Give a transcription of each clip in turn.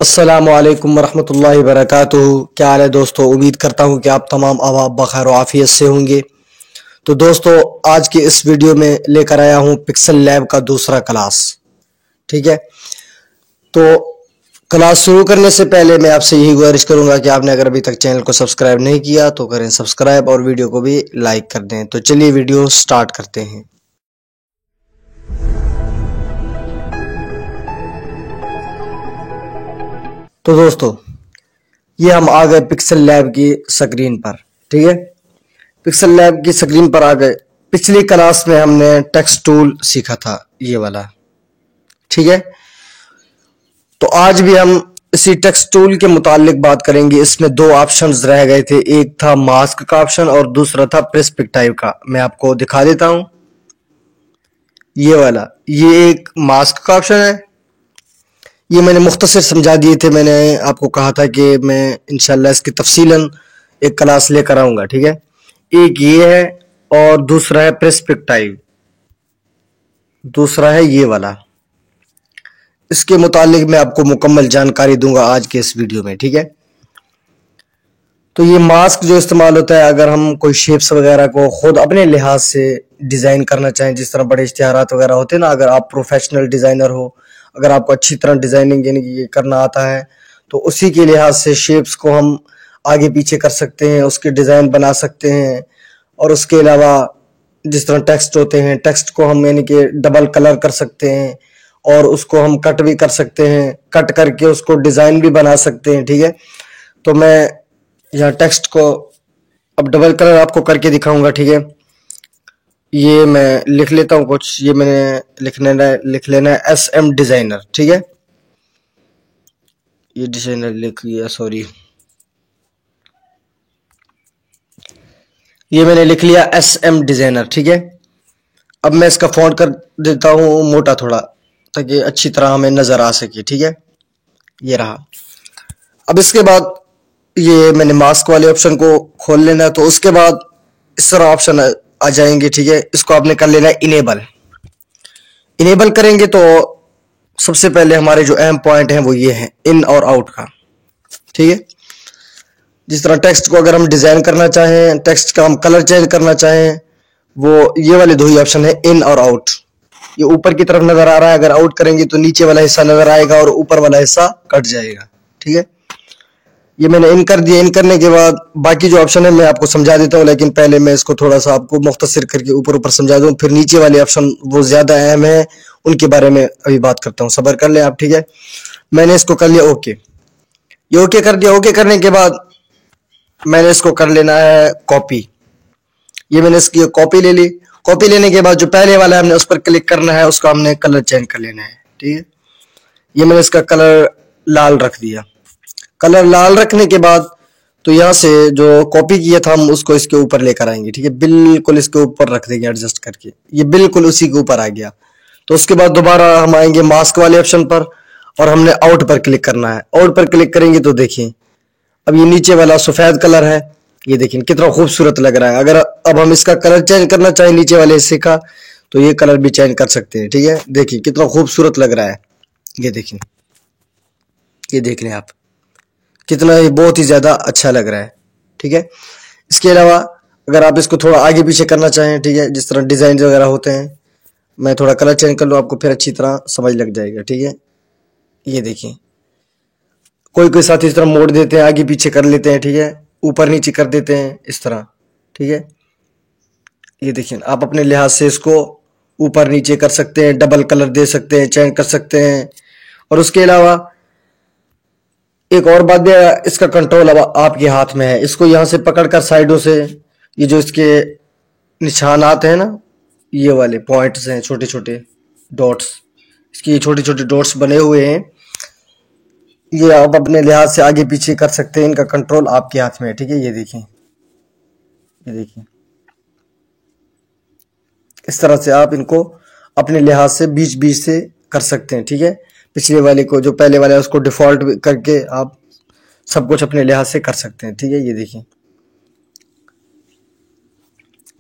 अस्सलामुअलैकुम वरहमतुल्लाहि वबरकातुहू। क्या हाल है दोस्तों? उम्मीद करता हूँ कि आप तमाम अहबाब बखैर व आफियत से होंगे। तो दोस्तों, आज के इस वीडियो में लेकर आया हूँ पिक्सल लैब का दूसरा क्लास। ठीक है, तो क्लास शुरू करने से पहले मैं आपसे यही गुजारिश करूंगा कि आपने अगर अभी तक चैनल को सब्सक्राइब नहीं किया तो करें सब्सक्राइब और वीडियो को भी लाइक कर दें। तो चलिए वीडियो स्टार्ट करते हैं। तो दोस्तों, ये हम आ गए पिक्सल लैब की स्क्रीन पर। ठीक है, पिक्सल लैब की स्क्रीन पर आ गए। पिछली क्लास में हमने टेक्स्ट टूल सीखा था, ये वाला। ठीक है, तो आज भी हम इसी टेक्स्ट टूल के मुतालिक बात करेंगे। इसमें दो ऑप्शंस रह गए थे, एक था मास्क का ऑप्शन और दूसरा था पर्सपेक्टिव का। मैं आपको दिखा देता हूं, ये वाला, ये एक मास्क का ऑप्शन है। ये मैंने मुख्तसर समझा दिए थे। मैंने आपको कहा था कि मैं इंशाल्लाह इसकी तफसीलन एक क्लास लेकर आऊंगा। ठीक है, एक ये है और दूसरा है पर्सपेक्टिव, दूसरा है ये वाला। इसके मुतालिक मैं आपको मुकम्मल जानकारी दूंगा आज के इस वीडियो में। ठीक है, तो ये मास्क जो इस्तेमाल होता है अगर हम कोई शेप्स वगैरह को खुद अपने लिहाज से डिज़ाइन करना चाहें, जिस तरह बड़े इश्तिहारात वगैरह होते हैं ना, अगर आप प्रोफेशनल डिज़ाइनर हो, अगर आपको अच्छी तरह डिज़ाइनिंग यानी कि ये करना आता है, तो उसी के लिहाज से शेप्स को हम आगे पीछे कर सकते हैं, उसके डिज़ाइन बना सकते हैं। और उसके अलावा जिस तरह टेक्स्ट होते हैं, टेक्स्ट को हम यानी कि डबल कलर कर सकते हैं और उसको हम कट भी कर सकते हैं, कट करके उसको डिज़ाइन भी बना सकते हैं। ठीक है, तो मैं यहाँ टेक्स्ट को अब डबल कलर आपको करके दिखाऊंगा। ठीक है, ये मैं लिख लेता हूँ कुछ। ये मैंने लिख लेना है SM डिज़ाइनर। ठीक है, ये डिज़ाइनर लिख लिया, सॉरी, ये मैंने लिख लिया SM डिज़ाइनर। ठीक है, अब मैं इसका फ़ॉन्ट कर देता हूँ मोटा थोड़ा, ताकि अच्छी तरह हमें नज़र आ सके। ठीक है, ये रहा। अब इसके बाद ये मैंने मास्क वाले ऑप्शन को खोल लेना है, तो उसके बाद इस तरह ऑप्शन आ जाएंगे। ठीक है, इसको आपने कर लेना है इनेबल। इनेबल करेंगे तो सबसे पहले हमारे जो अहम पॉइंट हैं वो ये हैं, इन और आउट का। ठीक है, जिस तरह टेक्स्ट को अगर हम डिज़ाइन करना चाहें, टेक्स्ट का हम कलर चेंज करना चाहें, वो ये वाले दो ही ऑप्शन है, इन और आउट। ये ऊपर की तरफ नजर आ रहा है, अगर आउट करेंगे तो नीचे वाला हिस्सा नजर आएगा और ऊपर वाला हिस्सा कट जाएगा। ठीक है, ये मैंने इन कर दिया। इन करने के बाद बाकी जो ऑप्शन है मैं आपको समझा देता हूँ, लेकिन पहले मैं इसको थोड़ा सा आपको मुख्तसर करके ऊपर ऊपर समझा दूँ, फिर नीचे वाले ऑप्शन वो ज्यादा अहम है, उनके बारे में अभी बात करता हूँ। सब्र कर लें आप। ठीक है, मैंने इसको कर लिया ओके, ये ओके कर दिया। ओके करने के बाद मैंने इसको कर लेना है कॉपी। ये मैंने इसकी कॉपी ले ली। कॉपी लेने के बाद जो पहले वाला है हमने उस पर क्लिक करना है, उसका हमने कलर चेंज कर लेना है। ठीक है, ये मैंने इसका कलर लाल रख दिया। कलर लाल रखने के बाद तो यहाँ से जो कॉपी किया था हम उसको इसके ऊपर लेकर आएंगे। ठीक है, बिल्कुल इसके ऊपर रख देंगे एडजस्ट करके, ये बिल्कुल उसी के ऊपर आ गया। तो उसके बाद दोबारा हम आएंगे मास्क वाले ऑप्शन पर और हमने आउट पर क्लिक करना है। आउट पर क्लिक करेंगे तो देखिए अब ये नीचे वाला सफेद कलर है, ये देखिए कितना खूबसूरत लग रहा है। अगर अब हम इसका कलर चेंज करना चाहें नीचे वाले हिस्से का, तो ये कलर भी चेंज कर सकते हैं। ठीक है, देखिए कितना खूबसूरत लग रहा है, ये देखिए, ये देख लें आप, कितना ही बहुत ही ज्यादा अच्छा लग रहा है। ठीक है, इसके अलावा अगर आप इसको थोड़ा आगे पीछे करना चाहें, ठीक है, जिस तरह डिजाइन वगैरह होते हैं, मैं थोड़ा कलर चेंज कर लूँ, आपको फिर अच्छी तरह समझ लग जाएगा। ठीक है, ये देखिए कोई कोई साथी इस तरह मोड़ देते हैं, आगे पीछे कर लेते हैं। ठीक है, ऊपर नीचे कर देते हैं इस तरह। ठीक है, ये देखिए आप अपने लिहाज से इसको ऊपर नीचे कर सकते हैं, डबल कलर दे सकते हैं, चेंज कर सकते हैं। और उसके अलावा एक और बात भी है, इसका कंट्रोल अब आपके हाथ में है। इसको यहाँ से पकड़कर साइडों से ये जो इसके निशान आते हैं ना, ये वाले पॉइंट्स हैं, छोटे छोटे डॉट्स, इसकी छोटे छोटे डॉट्स बने हुए हैं, ये आप अपने लिहाज से आगे पीछे कर सकते हैं। इनका कंट्रोल आपके हाथ में है। ठीक है, ये देखिए, ये देखिए इस तरह से आप इनको अपने लिहाज से बीच बीच से कर सकते हैं। ठीक है, पिछले वाले को जो पहले वाला है उसको डिफॉल्ट करके आप सब कुछ अपने लिहाज से कर सकते हैं। ठीक है, ये देखिए,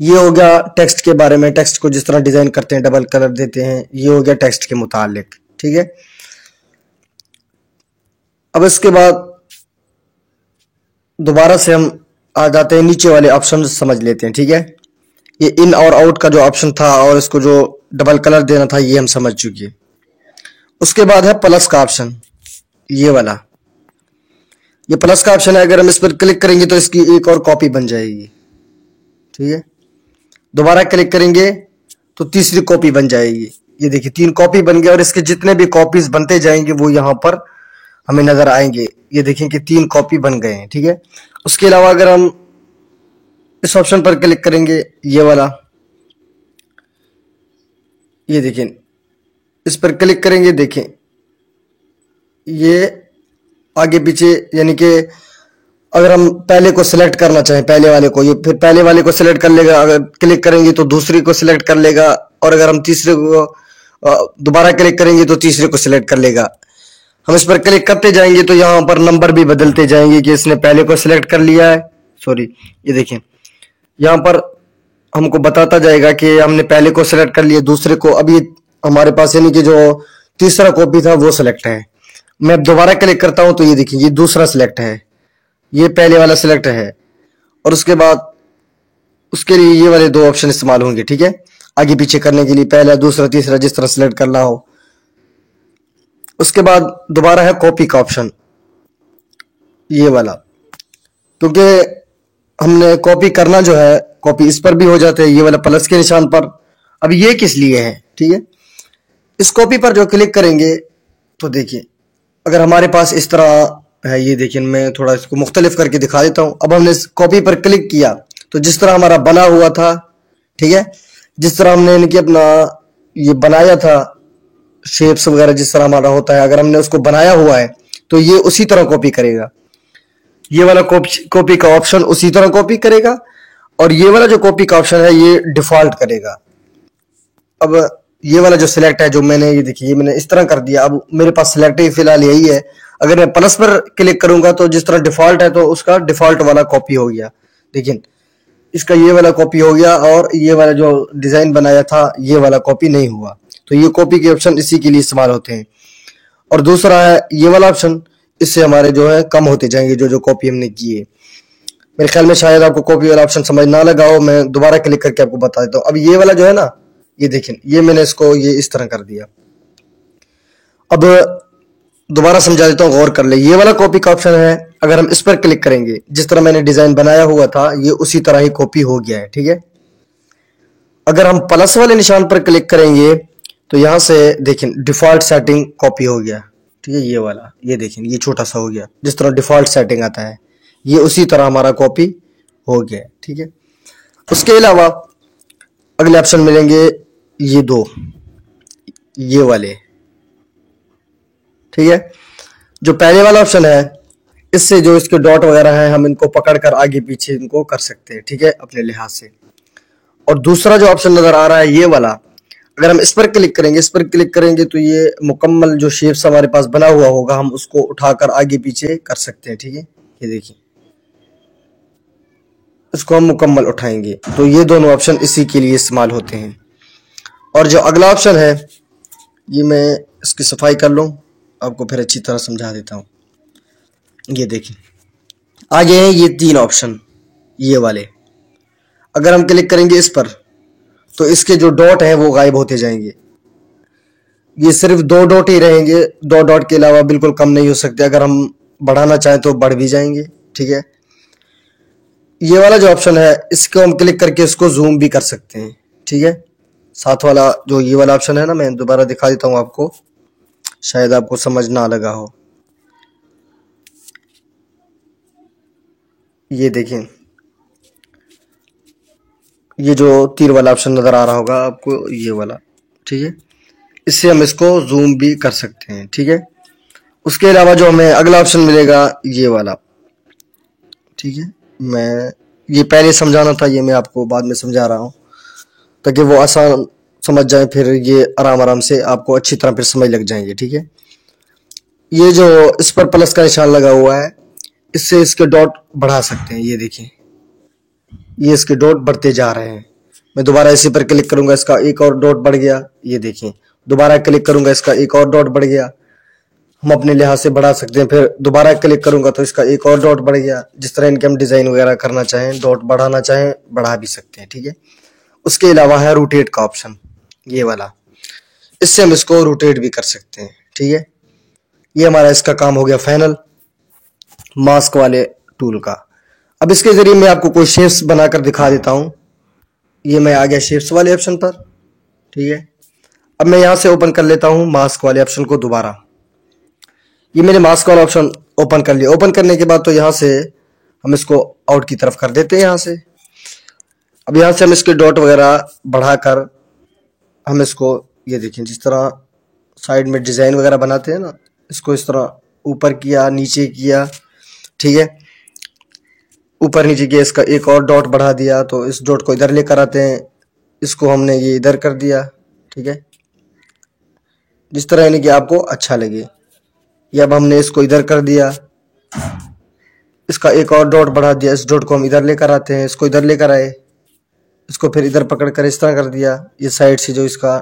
ये हो गया टेक्स्ट के बारे में, टेक्स्ट को जिस तरह डिजाइन करते हैं, डबल कलर देते हैं, ये हो गया टेक्स्ट के मुतालिक। ठीक है, अब इसके बाद दोबारा से हम आ जाते हैं नीचे वाले ऑप्शन समझ लेते हैं, ठीक है। ये इन और आउट का जो ऑप्शन था और इसको जो डबल कलर देना था ये हम समझ चुके हैं। उसके बाद है प्लस का ऑप्शन, ये वाला। ये प्लस का ऑप्शन है, अगर हम इस पर क्लिक करेंगे तो इसकी एक और कॉपी बन जाएगी, ठीक है। दोबारा क्लिक करेंगे तो तीसरी कॉपी बन जाएगी। ये देखिए 3 कॉपी बन गए और इसके जितने भी कॉपीज बनते जाएंगे वो यहाँ पर हमें नजर आएंगे। ये देखें कि 3 कॉपी बन गए हैं, ठीक है। उसके अलावा अगर हम इस ऑप्शन पर क्लिक करेंगे, ये वाला, ये देखें, इस पर क्लिक करेंगे, देखें ये आगे पीछे, यानी कि अगर हम पहले को सिलेक्ट करना चाहें, पहले वाले को, ये फिर पहले वाले को सिलेक्ट कर लेगा। अगर क्लिक करेंगे तो दूसरी को सिलेक्ट कर लेगा, और अगर हम तीसरे को दोबारा क्लिक करेंगे तो तीसरे को सिलेक्ट कर लेगा। हम इस पर क्लिक करते जाएंगे तो यहाँ पर नंबर भी बदलते जाएंगे कि इसने पहले को सिलेक्ट कर लिया है। सॉरी, ये देखें यहाँ पर हमको बताता जाएगा कि हमने पहले को सिलेक्ट कर लिया, दूसरे को अभी हमारे पास, यानी कि जो तीसरा कॉपी था वो सिलेक्ट है। मैं अब दोबारा क्लिक करता हूं तो ये देखिए ये दूसरा सिलेक्ट है, ये पहले वाला सिलेक्ट है, और उसके बाद उसके लिए ये वाले 2 ऑप्शन इस्तेमाल होंगे, ठीक है, आगे पीछे करने के लिए, पहला दूसरा तीसरा जिस तरह सिलेक्ट करना हो। उसके बाद दोबारा है कॉपी का ऑप्शन, ये वाला, क्योंकि हमने कॉपी करना जो है, कॉपी इस पर भी हो जाते हैं, ये वाला प्लस के निशान पर। अब ये किस लिए है, ठीक है। इस कॉपी पर जो क्लिक करेंगे तो देखिए अगर हमारे पास इस तरह है, ये देखिए मैं थोड़ा इसको मुख्तलिफ करके दिखा देता हूं। अब हमने इस कॉपी पर क्लिक किया तो जिस तरह हमारा बना हुआ था, ठीक है, जिस तरह हमने इनकी अपना ये बनाया था, शेप्स वगैरह जिस तरह हमारा होता है, अगर हमने उसको बनाया हुआ है तो ये उसी तरह कॉपी करेगा। ये वाला कॉपी का ऑप्शन उसी तरह कॉपी करेगा, और ये वाला जो कॉपी का ऑप्शन है ये डिफॉल्ट करेगा। अब ये वाला जो सिलेक्ट है, जो मैंने, ये देखिए ये मैंने इस तरह कर दिया। अब मेरे पास सिलेक्ट ही फिलहाल यही है। अगर मैं प्लस पर क्लिक करूंगा तो जिस तरह डिफॉल्ट है तो उसका डिफॉल्ट वाला कॉपी हो गया, देखिए इसका ये वाला कॉपी हो गया, और ये वाला जो डिजाइन बनाया था ये वाला कॉपी नहीं हुआ। तो ये कॉपी के ऑप्शन इसी के लिए इस्तेमाल होते हैं। और दूसरा है ये वाला ऑप्शन, इससे हमारे जो है कम होते जाएंगे जो जो कॉपी हमने की है। मेरे ख्याल में शायद आपको कॉपी वाला ऑप्शन समझ ना लगा हो, मैं दोबारा क्लिक करके आपको बता देता हूँ। अब ये वाला जो है ना, ये देखें ये मैंने इसको ये इस तरह कर दिया। अब दोबारा समझा देता हूँ, गौर कर ले। ये वाला कॉपी का ऑप्शन है, अगर हम इस पर क्लिक करेंगे, जिस तरह मैंने डिजाइन बनाया हुआ था ये उसी तरह ही कॉपी हो गया है, ठीक है। अगर हम प्लस वाले निशान पर क्लिक करेंगे तो यहां से देखें डिफॉल्ट सेटिंग कॉपी हो गया, ठीक है। ये वाला, ये देखें ये छोटा सा हो गया, जिस तरह डिफॉल्ट सेटिंग आता है ये उसी तरह हमारा कॉपी हो गया, ठीक है। उसके अलावा अगले ऑप्शन मिलेंगे ये 2, ये वाले, ठीक है। जो पहले वाला ऑप्शन है, इससे जो इसके डॉट वगैरह हैं हम इनको पकड़कर आगे पीछे इनको कर सकते हैं, ठीक है, अपने लिहाज से। और दूसरा जो ऑप्शन नजर आ रहा है ये वाला, अगर हम इस पर क्लिक करेंगे तो ये मुकम्मल जो शेप्स हमारे पास बना हुआ होगा हम उसको उठाकर आगे पीछे कर सकते हैं, ठीक है। ये देखिए इसको हम मुकम्मल उठाएंगे, तो ये दोनों ऑप्शन इसी के लिए इस्तेमाल होते हैं। और जो अगला ऑप्शन है, ये मैं इसकी सफाई कर लूं, आपको फिर अच्छी तरह समझा देता हूं। ये देखिए आगे हैं ये 3 ऑप्शन, ये वाले। अगर हम क्लिक करेंगे इस पर तो इसके जो डॉट हैं वो गायब होते जाएंगे। ये सिर्फ 2 डॉट ही रहेंगे, 2 डॉट के अलावा बिल्कुल कम नहीं हो सकते। अगर हम बढ़ाना चाहें तो बढ़ भी जाएंगे, ठीक है। ये वाला जो ऑप्शन है इसको हम क्लिक करके इसको जूम भी कर सकते हैं, ठीक है। साथ वाला जो ये वाला ऑप्शन है ना, मैं दोबारा दिखा देता हूं आपको, शायद आपको समझ ना लगा हो। ये देखें ये जो तीर वाला ऑप्शन नजर आ रहा होगा आपको, ये वाला, ठीक है, इससे हम इसको जूम भी कर सकते हैं, ठीक है। उसके अलावा जो हमें अगला ऑप्शन मिलेगा ये वाला, ठीक है। मैं ये पहले समझाना था, ये मैं आपको बाद में समझा रहा हूँ ताकि वो आसान समझ जाए, फिर ये आराम आराम से आपको अच्छी तरह फिर समझ लग जाएंगे, ठीक है। ये जो इस पर प्लस का निशान लगा हुआ है, इससे इसके डॉट बढ़ा सकते हैं। ये देखिए ये इसके डॉट बढ़ते जा रहे हैं। मैं दोबारा इसी पर क्लिक करूंगा, इसका एक और डॉट बढ़ गया। ये देखिए दोबारा क्लिक करूंगा, इसका एक और डॉट बढ़ गया। हम अपने लिहाज से बढ़ा सकते हैं। फिर दोबारा क्लिक करूंगा तो इसका एक और डॉट बढ़ गया। जिस तरह इनके हम डिजाइन वगैरह करना चाहें, डॉट बढ़ाना चाहें, बढ़ा भी सकते हैं, ठीक है। उसके अलावा है रोटेट का ऑप्शन, ये वाला, इससे हम इसको रोटेट भी कर सकते हैं, ठीक है। ये हमारा इसका काम हो गया फाइनल, मास्क वाले टूल का। अब इसके जरिए मैं आपको कोई शेप्स बनाकर दिखा देता हूं। ये मैं आ गया शेप्स वाले ऑप्शन पर, ठीक है। अब मैं यहां से ओपन कर लेता हूं मास्क वाले ऑप्शन को दोबारा। ये मैंने मास्क वाला ऑप्शन ओपन कर लिया। ओपन करने के बाद तो यहां से हम इसको आउट की तरफ कर देते हैं यहां से। अब यहां से हम इसके डॉट वगैरह बढ़ाकर हम इसको, ये देखिए जिस तरह साइड में डिजाइन वगैरह बनाते हैं ना, इसको इस तरह ऊपर किया, नीचे किया, ठीक है। ऊपर नीचे किया, इसका एक और डॉट बढ़ा दिया तो इस डॉट को इधर लेकर आते हैं, इसको हमने ये इधर कर दिया, ठीक है। जिस तरह यानी कि आपको अच्छा लगे। ये अब हमने इसको इधर कर दिया, इसका एक और डॉट बढ़ा दिया, इस डॉट को हम इधर लेकर आते हैं, इसको इधर लेकर आए, इसको फिर इधर पकड़ कर इस तरह कर दिया। ये साइड से जो इसका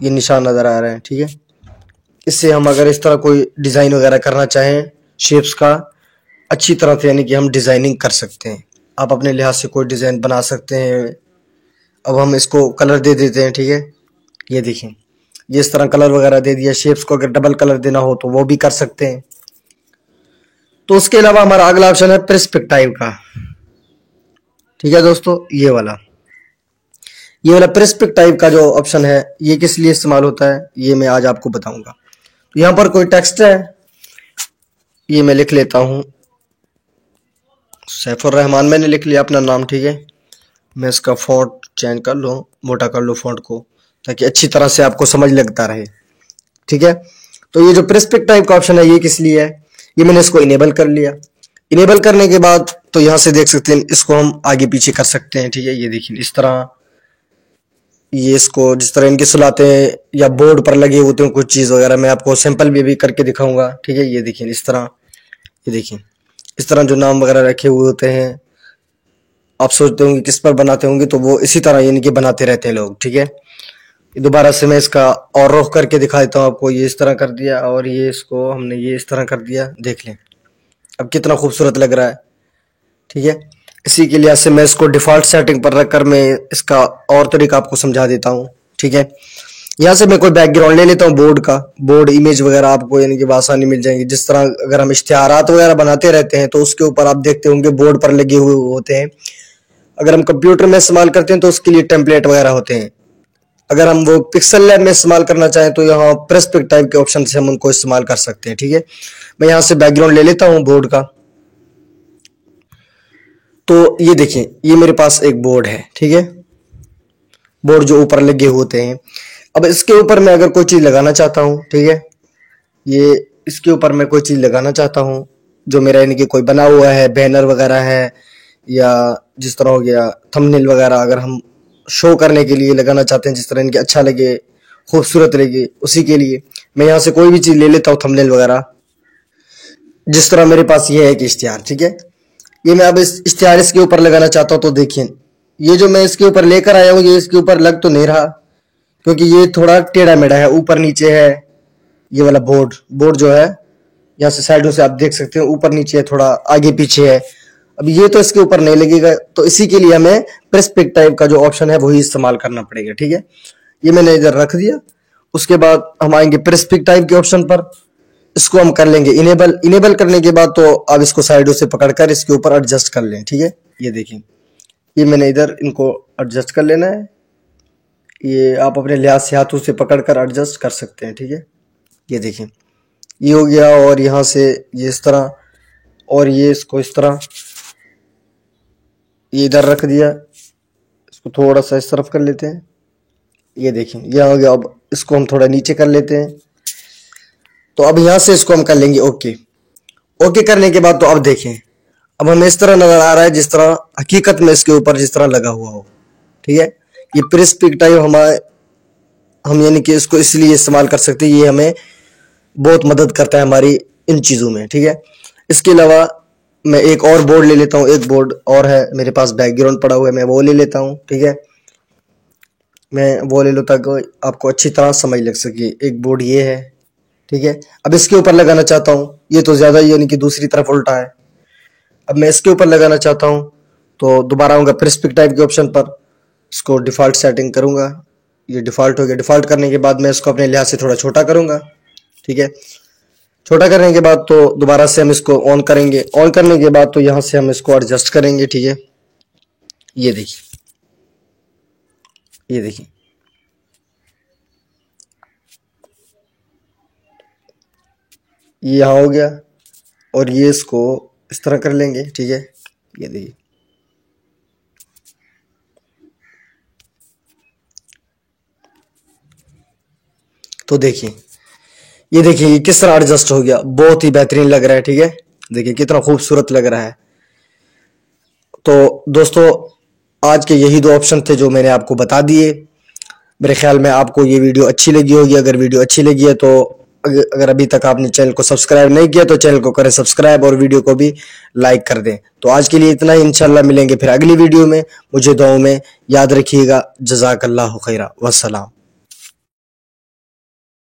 ये निशान नजर आ रहा है, ठीक है। इससे हम अगर इस तरह कोई डिजाइन वगैरह करना चाहें शेप्स का, अच्छी तरह से यानी कि हम डिजाइनिंग कर सकते हैं। आप अपने लिहाज से कोई डिजाइन बना सकते हैं। अब हम इसको कलर दे देते हैं, ठीक है। ये देखिए ये इस तरह कलर वगैरह दे दिया। शेप्स को अगर डबल कलर देना हो तो वो भी कर सकते हैं। तो उसके अलावा हमारा अगला ऑप्शन है पर्सपेक्टिव का, ठीक है दोस्तों। ये वाला पर्सपेक्टिव का जो ऑप्शन है ये किस लिए इस्तेमाल होता है ये मैं आज आपको बताऊंगा। तो यहां पर कोई टेक्स्ट है, ये मैं लिख लेता हूं, सैफुर रहमान मैंने लिख लिया अपना नाम, ठीक है। मैं इसका फॉन्ट चेंज कर लूँ, मोटा कर लूँ फॉन्ट को, ताकि अच्छी तरह से आपको समझ लगता रहे, ठीक है। तो ये जो पर्सपेक्टिव का ऑप्शन है ये किस लिए है, ये मैंने इसको इनेबल कर लिया। इनेबल करने के बाद तो यहां से देख सकते हैं इसको हम आगे पीछे कर सकते हैं, ठीक है। ये देखिए इस तरह, ये इसको जिस तरह इनके सुलाते हैं या बोर्ड पर लगे होते हैं कुछ चीज वगैरह, मैं आपको सिंपल भी करके दिखाऊंगा, ठीक है। ये देखिए इस तरह, ये देखिए इस तरह जो नाम वगैरह रखे हुए होते हैं, आप सोचते होंगे किस पर बनाते होंगे, तो वो इसी तरह यानी कि बनाते रहते हैं लोग, ठीक है। दोबारा से मैं इसका और रुख करके दिखा देता हूँ आपको। ये इस तरह कर दिया और ये इसको हमने ये इस तरह कर दिया, देख लें अब कितना खूबसूरत लग रहा है, ठीक है। इसी के लिहाज से मैं इसको डिफॉल्ट सेटिंग पर रखकर मैं इसका और तरीका आपको समझा देता हूँ, ठीक है। यहाँ से मैं कोई बैकग्राउंड ले लेता हूँ बोर्ड का, बोर्ड इमेज वगैरह आपको यानी कि आसानी मिल जाएंगी। जिस तरह अगर हम इश्तिहारात वगैरह बनाते रहते हैं तो उसके ऊपर आप देखते होंगे बोर्ड पर लगे हुए होते हैं। अगर हम कंप्यूटर में इस्तेमाल करते हैं तो उसके लिए टेम्पलेट वगैरह होते हैं। अगर हम वो पिक्सल लैब में इस्तेमाल करना चाहें तो यहाँ पर्सपेक्टिव के ऑप्शन से हम उनको इस्तेमाल कर सकते हैं, ठीक है। मैं यहाँ से बैकग्राउंड ले लेता हूँ बोर्ड का। तो ये देखिए ये मेरे पास एक बोर्ड है, ठीक है, बोर्ड जो ऊपर लगे होते हैं। अब इसके ऊपर मैं अगर कोई चीज लगाना चाहता हूँ, ठीक है, ये इसके ऊपर मैं कोई चीज लगाना चाहता हूँ जो मेरा यानी कि कोई बना हुआ है, बैनर वगैरह है या जिस तरह हो गया थंबनेल वगैरह, अगर हम शो करने के लिए लगाना चाहते हैं जिस तरह इनके अच्छा लगे, खूबसूरत लगे, उसी के लिए मैं यहाँ से कोई भी चीज ले लेता हूँ थंबनेल वगैरह। जिस तरह मेरे पास ये है कि इश्तिहार, ठीक है, ये मैं अब इस इश्तिहार इसके ऊपर लगाना चाहता हूँ। तो देखिए ये जो मैं इसके ऊपर लेकर आया हूँ ये इसके ऊपर लग तो नहीं रहा, क्योंकि ये थोड़ा टेढ़ा मेढ़ा है, ऊपर नीचे है। ये वाला बोर्ड जो है यहाँ से साइडों से आप देख सकते हैं, ऊपर नीचे है, थोड़ा आगे पीछे है। अब ये तो इसके ऊपर नहीं लगेगा, तो इसी के लिए हमें पर्सपेक्टिव का जो ऑप्शन है वही इस्तेमाल करना पड़ेगा, ठीक है। ये मैंने इधर रख दिया। उसके बाद हम आएंगे पर्सपेक्टिव के ऑप्शन पर, इसको हम कर लेंगे इनेबल। इनेबल करने के बाद तो आप इसको साइडों से पकड़कर इसके ऊपर एडजस्ट कर लें, ठीक है। ये देखिए ये मैंने इधर इनको एडजस्ट कर लेना है। ये आप अपने लिहाज से हाथों से पकड़कर एडजस्ट कर सकते हैं, ठीक है। ये देखिए ये हो गया, और यहाँ से ये इस तरह, और ये इसको इस तरह ये इधर रख दिया। इसको थोड़ा सा इस तरफ कर लेते हैं। ये देखिए यह हो गया। अब इसको हम थोड़ा नीचे कर लेते हैं। तो अब यहाँ से इसको हम कर लेंगे ओके। ओके करने के बाद तो अब देखें, अब हमें इस तरह नजर आ रहा है जिस तरह हकीकत में इसके ऊपर जिस तरह लगा हुआ हो, ठीक है। ये पर्सपेक्टिव हम यानी कि इसको इसलिए इस्तेमाल कर सकते हैं, ये हमें बहुत मदद करता है हमारी इन चीजों में, ठीक है। इसके अलावा मैं एक और बोर्ड ले लेता हूँ। एक बोर्ड और है मेरे पास, बैकग्राउंड पड़ा हुआ है, मैं वो ले लेता हूँ, ठीक है। मैं वो ले लो ताकि आपको अच्छी तरह समझ लग सके। एक बोर्ड ये है, ठीक है। अब इसके ऊपर लगाना चाहता हूँ, ये तो ज्यादा यानी कि दूसरी तरफ उल्टा है। अब मैं इसके ऊपर लगाना चाहता हूँ तो दोबारा आऊंगा प्रेस्पिक टाइप के ऑप्शन पर, इसको डिफॉल्ट सेटिंग करूंगा। ये डिफॉल्ट हो गया। डिफॉल्ट करने के बाद मैं इसको अपने लिहाज से थोड़ा छोटा करूंगा, ठीक है। छोटा करने के बाद तो दोबारा से हम इसको ऑन करेंगे। ऑन करने के बाद तो यहां से हम इसको एडजस्ट करेंगे, ठीक है। ये देखिए, ये देखिए, ये यहां हो गया और ये इसको इस तरह कर लेंगे, ठीक है। ये देखिए, तो देखिए, ये देखिए ये किस तरह एडजस्ट हो गया, बहुत ही बेहतरीन लग रहा है, ठीक है। देखिए कितना खूबसूरत लग रहा है। तो दोस्तों आज के यही दो ऑप्शन थे जो मैंने आपको बता दिए। मेरे ख्याल में आपको ये वीडियो अच्छी लगी होगी। अगर वीडियो अच्छी लगी है तो अगर अभी तक आपने चैनल को सब्सक्राइब नहीं किया तो चैनल को करें सब्सक्राइब और वीडियो को भी लाइक कर दें। तो आज के लिए इतना ही, इंशाल्लाह मिलेंगे फिर अगली वीडियो में। मुझे दुआओं में याद रखिएगा। जज़ाकल्लाहु खैरा, वस्सलाम।